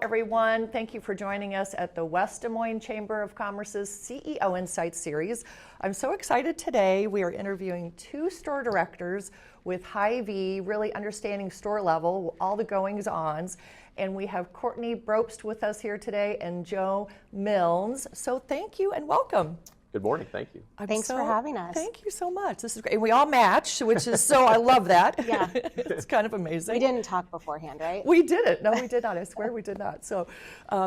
everyone. Thank you for joining us at the West Des Moines Chamber of Commerce's CEO Insights series. I'm so excited today. We are interviewing two store directors with Hy-Vee, really understanding store level, all the goings-ons. And we have Courtney Brobst with us here today and Joe Milnes. So thank you and welcome. Good morning, thank you. Thanks for having us. Thank you so much. This is great. And we all match, which is so, I love that. Yeah. It's kind of amazing. We didn't talk beforehand, right? We didn't. No, we did not. I swear we did not. So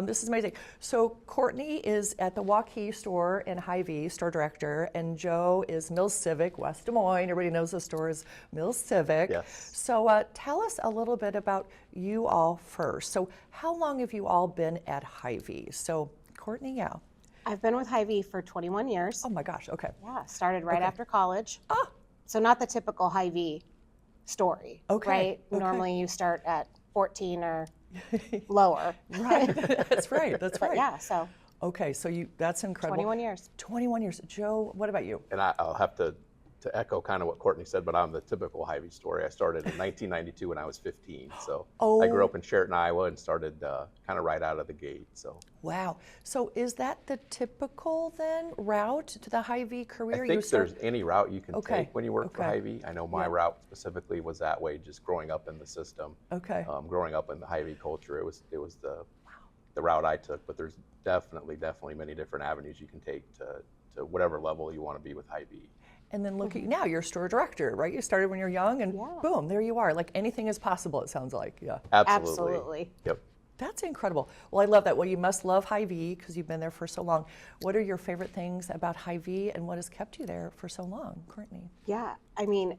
this is amazing. So Courtney is at the Hy-Vee store in Hy-Vee, store director, and Joe is Mills Civic, West Des Moines. Everybody knows the store is Mills Civic. Yes. So tell us a little bit about you all first. So how long have you all been at Hy-Vee? So Courtney, yeah. I've been with Hy-Vee for 21 years. Oh my gosh, okay. Yeah, started right Okay. after college. Ah. So not the typical Hy-Vee story, Okay, right? okay. Normally you start at 14 or lower. Right, that's right, that's But right. yeah, so Okay, so that's incredible. 21 years. 21 years. Joe, what about you? And I'll have to echo kind of what Courtney said, but I'm the typical Hy-Vee story. I started in 1992 when I was 15. So Oh. I grew up in Sheraton, Iowa, and started kind of right out of the gate. So Wow. So is that the typical then route to the Hy-Vee career? I think there's any route you can Okay, take when you work for okay. Hy-Vee. I know my Yeah. route specifically was that way, just growing up in the system. Okay. Growing up in the Hy-Vee culture, it was the route I took. But there's definitely many different avenues you can take to whatever level you want to be with Hy-Vee. And then look at you now, you're store director, right? You started when you're young and Yeah. boom, there you are. Like anything is possible, it sounds like. Yeah. Absolutely. Yep. That's incredible. Well, I love that. Well, you must love Hy-Vee because you've been there for so long. What are your favorite things about Hy-Vee and what has kept you there for so long, Courtney? Yeah, I mean,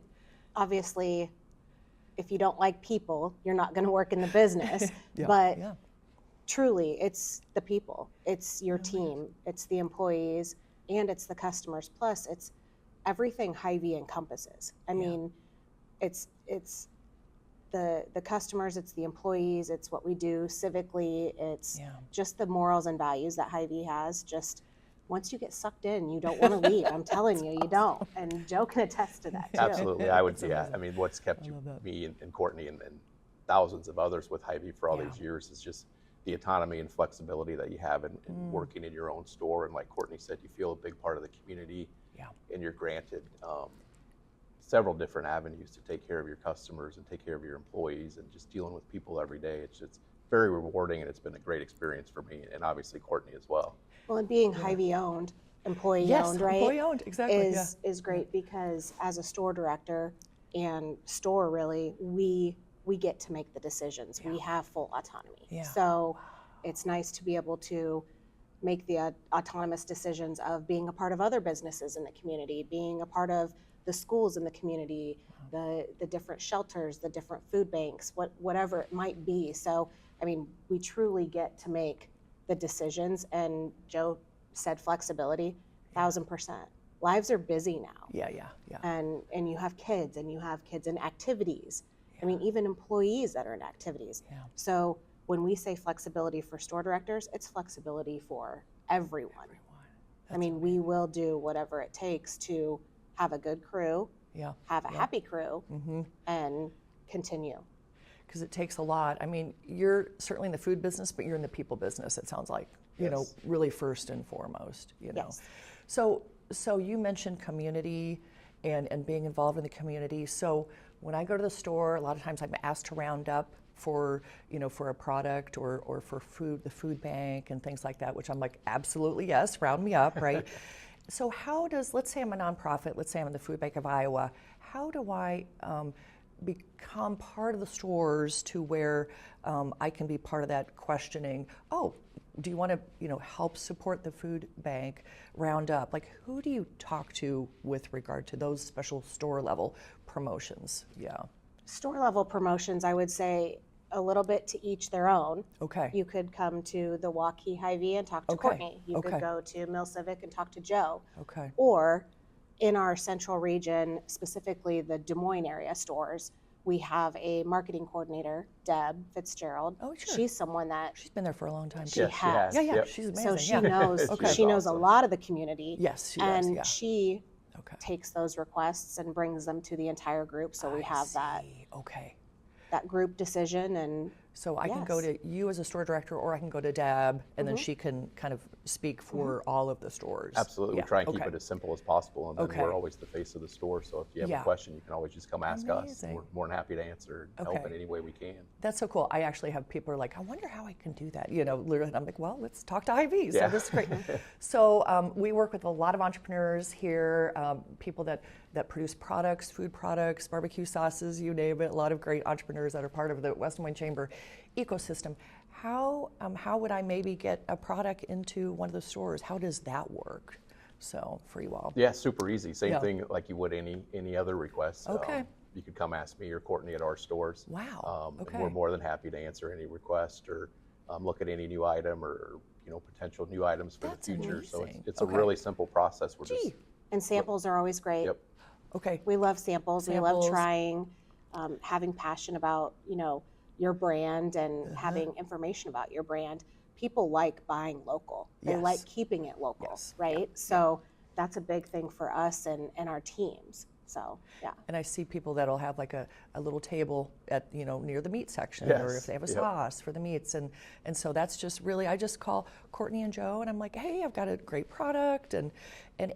obviously, if you don't like people, you're not going to work in the business. Yeah, But yeah. truly, it's the people, it's your team, it's the employees, and it's the customers. Plus, it's everything Hy-Vee encompasses. I mean, it's the customers, it's the employees, it's what we do civically, it's Yeah. just the morals and values that Hy-Vee has. Just once you get sucked in, you don't want to leave. I'm telling you, you don't. And Joe can attest to that too. Absolutely, I would. That's Yeah, amazing. I mean, what's kept love that. me and Courtney and thousands of others with Hy-Vee for all Yeah. these years is just the autonomy and flexibility that you have in working in your own store. And like Courtney said, you feel a big part of the community. Yeah. And you're granted several different avenues to take care of your customers and take care of your employees, and just dealing with people every day. It's very rewarding, and it's been a great experience for me, and obviously Courtney as well. Well, and being Hy-Vee owned, employee Yes, owned, right? employee owned, exactly. Is great because as a store director and store really, we get to make the decisions. We have full autonomy. Yeah. So it's nice to be able to make the autonomous decisions of being a part of other businesses in the community, being a part of the schools in the community, the different shelters, the different food banks, whatever it might be. So, I mean, we truly get to make the decisions. And Joe said flexibility, 1,000%. Lives are busy now. Yeah. And you have kids in activities. I mean, even employees that are in activities. Yeah. So when we say flexibility for store directors, it's flexibility for everyone. I mean, we will do whatever it takes to have a good crew, Yeah. have a happy crew, Mm-hmm. and continue. Because it takes a lot. I mean, you're certainly in the food business, but you're in the people business, it sounds like, you know, Yes. really first and foremost, you know. Yes. So you mentioned community and being involved in the community. So when I go to the store, a lot of times I'm asked to round up for, you know, for a product or for food, the food bank and things like that, which I'm like, absolutely yes, round me up, right? So how does, let's say I'm a nonprofit, let's say I'm in the Food Bank of Iowa, how do I become part of the stores to where I can be part of that questioning, oh, do you want to, you know, help support the food bank, round up? Like, who do you talk to with regard to those special store level promotions? Yeah. Store level promotions, I would say a little bit to each their own. Okay. You could come to the Hy-Vee and talk to Okay. Courtney. You Okay. could go to Mill Civic and talk to Joe. Okay. Or in our central region, specifically the Des Moines area stores, we have a marketing coordinator, Deb Fitzgerald. Oh, sure. She's someone that She's been there for a long time She too. Yes, she has. has. Yeah, Yep. she's amazing. so she yeah. knows Okay. she knows a Awesome. lot of the community. Yes, she does. And Yeah. she Okay. takes those requests and brings them to the entire group. So we I have that see. Okay. group decision, and So I can go Yes. to you as a store director, or I can go to Deb, and then she can kind of speak for all of the stores. Absolutely. Yeah, We try and keep okay. it as simple as possible, and then Okay. we're always the face of the store. So if you have Yeah. a question, you can always just come ask us. Amazing. We're more than happy to answer and help Okay. in any way we can. That's so cool. I actually have people who are like, I wonder how I can do that. You know, literally, I'm like, well, let's talk to Hy-Vee. So Yeah. this is great. So we work with a lot of entrepreneurs here, people that produce products, food products, barbecue sauces, you name it. A lot of great entrepreneurs that are part of the West Des Moines Chamber ecosystem. How would I maybe get a product into one of the stores? How does that work? So for you all. Yeah, super easy. Same Yeah. thing like you would any other request. Okay. You could come ask me or Courtney at our stores. Wow. And Okay. we're more than happy to answer any request or look at any new item or potential new items for That's the future. So amazing. it's Okay. a really simple process. We're Gee. And samples are always great. Yep. Okay. We love samples. We love Samples. trying, having passion about, your brand and having information about your brand. People like buying local. They Yes. like keeping it local, Yes. right? So that's a big thing for us and our teams. So, yeah. And I see people that'll have like a little table at near the meat section, or Yes, if they have a yep. sauce for the meats, and so that's just really, I just call Courtney and Joe and I'm like, hey, I've got a great product, and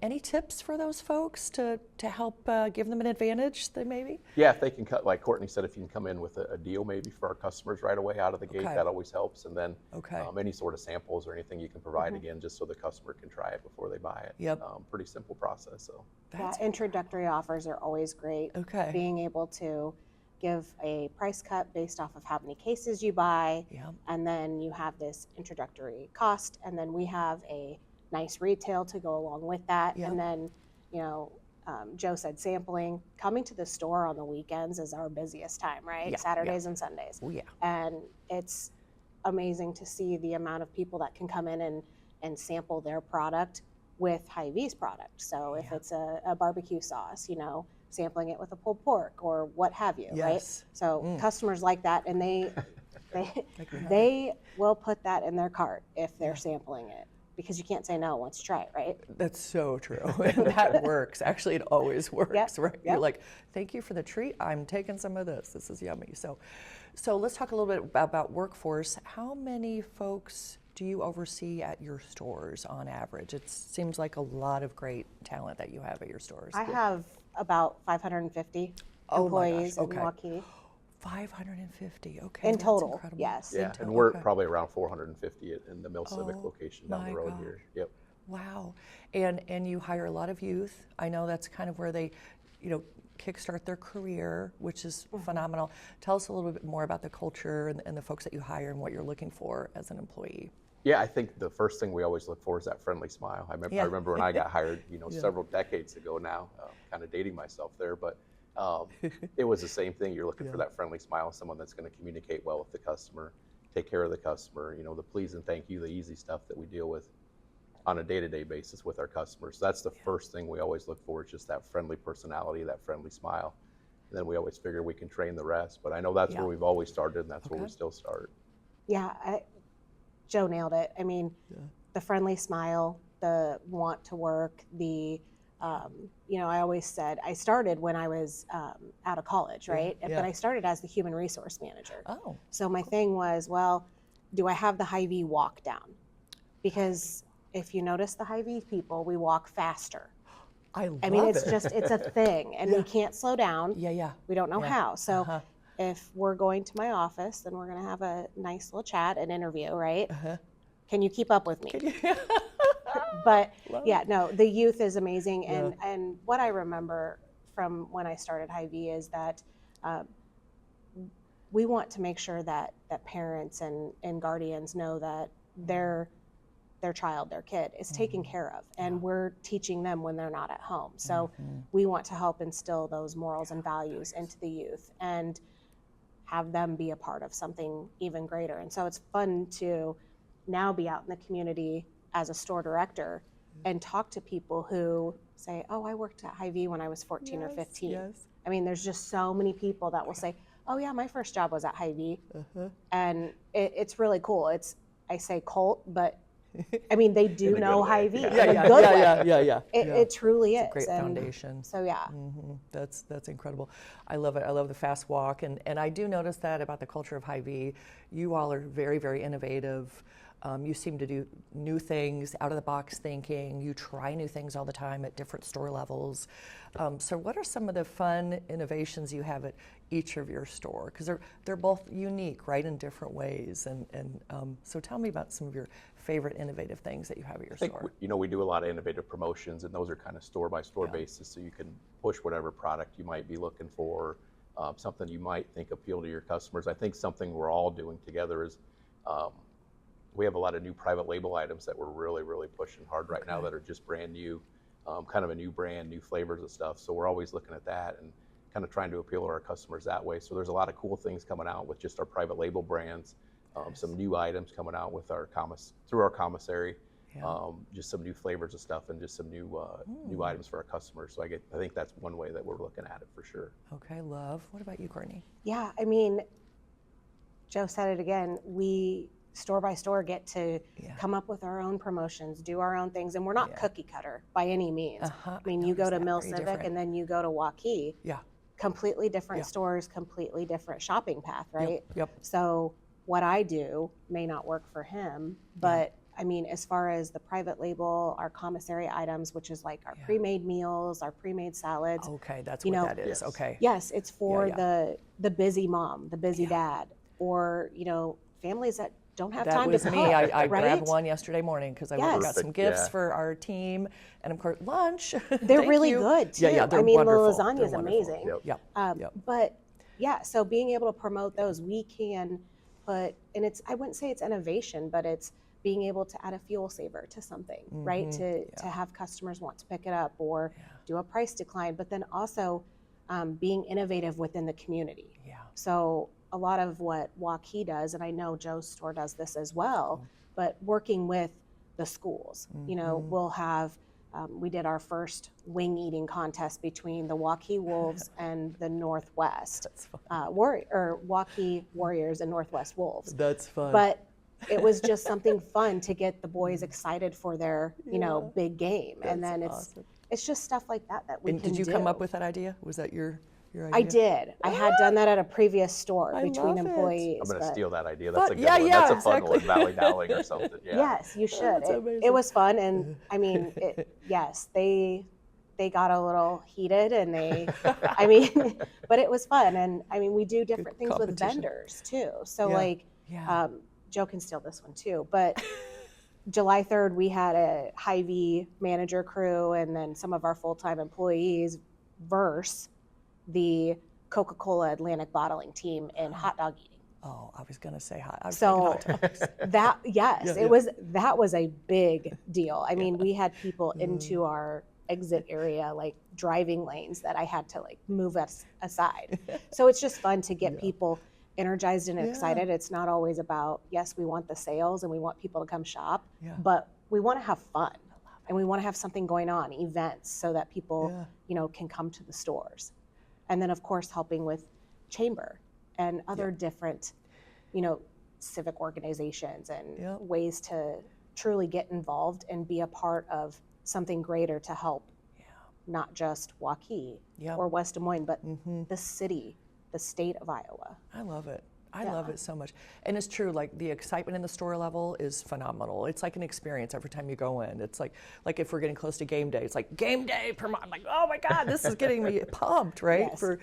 any tips for those folks to help give them an advantage, that maybe? Yeah, if they can cut, like Courtney said, if you can come in with a deal maybe for our customers right away out of the gate, Okay. that always helps. And then Okay. any sort of samples or anything you can provide again, just so the customer can try it before they buy it. Yep. Pretty simple process. So That's Introductory offers are always great. okay. Being able to give a price cut based off of how many cases you buy, Yeah. and then you have this introductory cost, and then we have a nice retail to go along with that. Yep. And then, Joe said sampling. Coming to the store on the weekends is our busiest time, right? Yeah, Saturdays and Sundays. Oh yeah. And it's amazing to see the amount of people that can come in and sample their product with Hy-Vee's product. So if Yeah. it's a barbecue sauce, sampling it with a pulled pork or what have you, right? Yes. So customers like that, and they they will put that in their cart if they're sampling it, because you can't say no once you try it, right? That's so true. And that works. Actually, it always works, Yep, right? yep. You're like, thank you for the treat. I'm taking some of this. This is yummy. So let's talk a little bit about workforce. How many folks do you oversee at your stores on average? It seems like a lot of great talent that you have at your stores. I have about 550 Oh my gosh, employees in okay. Milwaukee 550. Okay. in that's total. incredible. Yes. yeah, total, and we're okay. probably around 450 in the Mill Civic Oh, location down my the road God. here. Yep. Wow. And you hire a lot of youth. I know that's kind of where they, kickstart their career, which is phenomenal. Tell us a little bit more about the culture and the folks that you hire and what you're looking for as an employee. Yeah, I think the first thing we always look for is that friendly smile. I Yeah. remember when I got hired, several decades ago now, kind of dating myself there, but it was the same thing. You're looking for that friendly smile, someone that's going to communicate well with the customer, take care of the customer, the please and thank you, the easy stuff that we deal with on a day-to-day basis with our customers. So that's the first thing we always look for, is just that friendly personality, that friendly smile. And then we always figure we can train the rest. But I know that's where we've always started, and that's where we still start. Yeah, Joe nailed it. I mean, the friendly smile, the want to work, the, I always said, I started when I was out of college, right? yeah. But I started as the human resource manager. Oh, So my thing was, well, do I have the Hy-Vee walk down? Because if you notice the Hy-Vee people, we walk faster. I love I mean, it. it's a thing, and we can't slow down. Yeah. We don't know Yeah. how. So Uh-huh. if we're going to my office, then we're going to have a nice little chat, an interview, right? Can you keep up with me? But yeah, no, the youth is amazing. And what I remember from when I started Hy-Vee is that we want to make sure that parents and guardians know that their child, their kid is taken care of, and we're teaching them when they're not at home. So we want to help instill those morals and values into the youth and have them be a part of something even greater. And so it's fun to now be out in the community as a store director and talk to people who say, oh, I worked at Hy-Vee when I was 14 or 15. Yes. I mean, there's just so many people that will say, oh yeah, my first job was at Hy-Vee. And it's really cool. I say cult, but I mean, they do In a know good way. Hy-Vee. Yeah. in a good way. Yeah. It truly It's is. a great And foundation. So yeah. That's incredible. I love it. I love the fast walk, and I do notice that about the culture of Hy-Vee. You all are very, very innovative. You seem to do new things, out of the box thinking. You try new things all the time at different store levels. So what are some of the fun innovations you have at each of your store? Because they're both unique, right, in different ways. And so tell me about some of your favorite innovative things that you have at your store. We do a lot of innovative promotions, and those are kind of store by store basis, so you can push whatever product you might be looking for, something you might think appeal to your customers. I think something we're all doing together is we have a lot of new private label items that we're really, really pushing hard right now that are just brand new, kind of a new brand, new flavors and stuff. So we're always looking at that and kind of trying to appeal to our customers that way. So there's a lot of cool things coming out with just our private label brands, some new items coming out with our through our commissary, just some new flavors of stuff and just some new items for our customers. So I think that's one way that we're looking at it for sure. Okay, love. What about you, Courtney? Yeah, I mean, Joe said it again. We store by store get to come up with our own promotions, do our own things, and we're not cookie cutter by any means. I mean, you go to Mill Civic and then you go to Waukee. Yeah. Completely different stores, completely different shopping path, right? Yep. So what I do may not work for him, but I mean, as far as the private label, our commissary items, which is like our pre-made meals, our pre-made salads. Okay, that's what that is. Yes. Okay. Yes, it's for the busy mom, the busy dad, or families that don't have That time was to cook. me. I right? grabbed one yesterday morning because I went and got some gifts Yeah. for our team, and of course lunch. They're Thank really you. good too. Yeah, they're I mean, wonderful. the lasagna They're is wonderful. amazing. Yep. But yeah, so being able to promote those, we can put, and I wouldn't say it's innovation, but it's being able to add a fuel saver to something, right? To have customers want to pick it up or do a price decline, but then also being innovative within the community. Yeah. So a lot of what Waukee does, and I know Joe's store does this as well, but working with the schools, we'll have, we did our first wing eating contest between the Waukee Wolves and the Northwest, Waukee Warriors and Northwest Wolves. That's fun. But it was just something fun to get the boys excited for their, big game. And then it's just stuff like that we and can do. did you come up with that idea? Was that your idea? I did. I had done that at a previous store I between love it. employees. I'm going to but- steal that idea. That's a good yeah, one. yeah, That's a exactly. fun one, Valley Dowling or something. Yeah. Yes, you should. That's amazing. It was fun, and I mean, yes, they got a little heated, and but it was fun, and I mean, we do different things with competition. vendors too. So Yeah. Joe can steal this one too, but. July 3rd, we had a Hy-Vee manager crew and then some of our full-time employees verse the Coca-Cola Atlantic bottling team in hot dog eating. Oh, I was going to say hot. I was So thinking hot dogs. that was a big deal. I mean, we had people into our exit area, like driving lanes that I had to like move us aside. So it's just fun to get people energized and excited. It's not always about, yes, we want the sales and we want people to come shop, but we want to have fun and we want to have something going on, events, so that people, can come to the stores. And then of course, helping with chamber and other different, civic organizations and ways to truly get involved and be a part of something greater to help not just Waukee or West Des Moines, but the city, the state of Iowa. I love it. I love it so much. And it's true, like the excitement in the store level is phenomenal. It's like an experience every time you go in. It's like if we're getting close to game day, it's like game day per month. I'm like, oh my God, this is getting me pumped, right? Yes. For,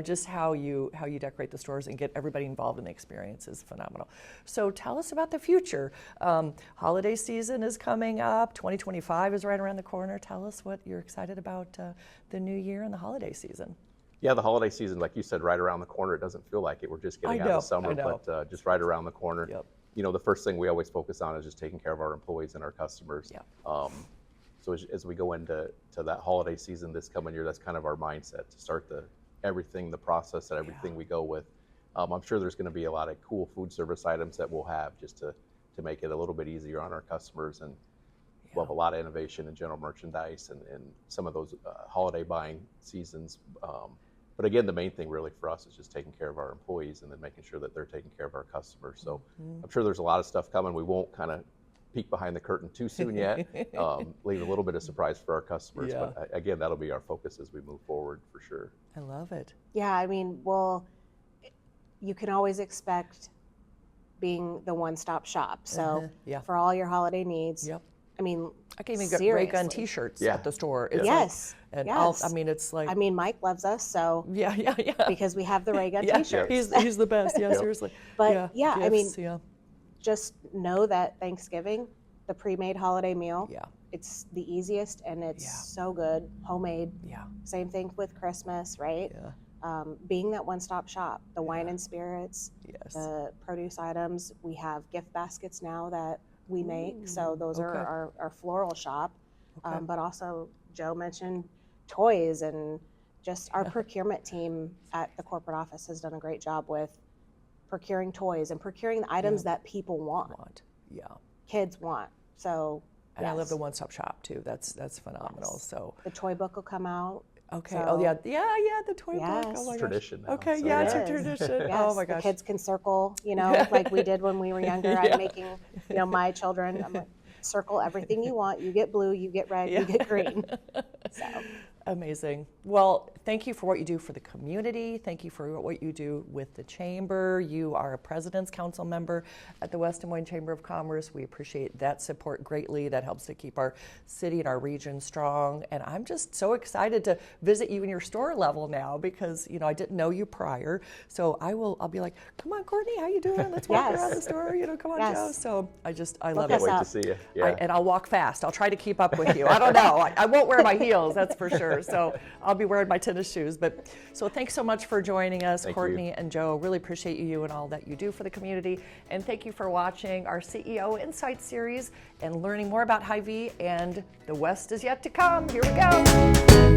just how you decorate the stores and get everybody involved in the experience is phenomenal. So tell us about the future. Holiday season is coming up. 2025 is right around the corner. Tell us what you're excited about the new year and the holiday season. Yeah, the holiday season, like you said, right around the corner. It doesn't feel like it. We're just getting out of summer, but just right around the corner. Yep. The first thing we always focus on is just taking care of our employees and our customers. Yep. So as we go into that holiday season this coming year, that's kind of our mindset to start the process and everything we go with. I'm sure there's going to be a lot of cool food service items that we'll have just to make it a little bit easier on our customers, and we'll have a lot of innovation in general merchandise and some of those holiday buying seasons. But again, the main thing really for us is just taking care of our employees and then making sure that they're taking care of our customers. So I'm sure there's a lot of stuff coming. We won't kind of peek behind the curtain too soon yet. Leave a little bit of surprise for our customers. Yeah. But again, that'll be our focus as we move forward for sure. I love it. Yeah, I mean, well, you can always expect being the one-stop shop. So Yeah. for all your holiday needs, Yep. I mean, I can even get ray gun seriously. T-shirts Yeah. at the store. It's Yes, like, and yes. I mean, it's like, I mean, Mike loves us, so yeah. because we have the ray gun Yeah, T-shirts. he's the best. Yeah, Yep. seriously. But yeah, I mean, gifts, yeah, just know that Thanksgiving, the pre-made holiday meal, yeah, it's the easiest and it's Yeah. so good, homemade. yeah, Same thing with Christmas, right? yeah. Being that one-stop shop, the wine and spirits, Yes. the produce items. We have gift baskets now that we make, so those okay. are our floral shop. Okay. But also, Joe mentioned toys, and just our procurement team at the corporate office has done a great job with procuring toys and procuring the items that people want, Yeah. kids want. So, And I love yes. the one-stop shop too. That's phenomenal. Yes. So The toy book will come out. okay. So- Oh yeah, the toy book. Yes. Oh It's my gosh. tradition now. Okay, so yeah, It it's a is. tradition. Yes, Oh my the gosh. kids can circle, like we did when we were younger. Yeah. I'm making, my children, I'm like, circle everything you want. You get blue, you get red, you get green. So, Amazing. Well, thank you for what you do for the community. Thank you for what you do with the chamber. You are a President's Council member at the West Des Moines Chamber of Commerce. We appreciate that support greatly. That helps to keep our city and our region strong. And I'm just so excited to visit you in your store level now because, I didn't know you prior. So I'll be like, come on, Courtney, how you doing? Let's walk Yes. around the store. Come on, Yes. Joe. So I love Look it. us Can't wait up. to see you. Yeah. And I'll walk fast. I'll try to keep up with you. I don't know. I won't wear my heels, that's for sure. So I'll be wearing my tennis shoes. So thanks so much for joining us, Thank Courtney you. and Joe. Really appreciate you and all that you do for the community. And thank you for watching our CEO Insight series and learning more about Hy-Vee and the West is yet to come. Here we go.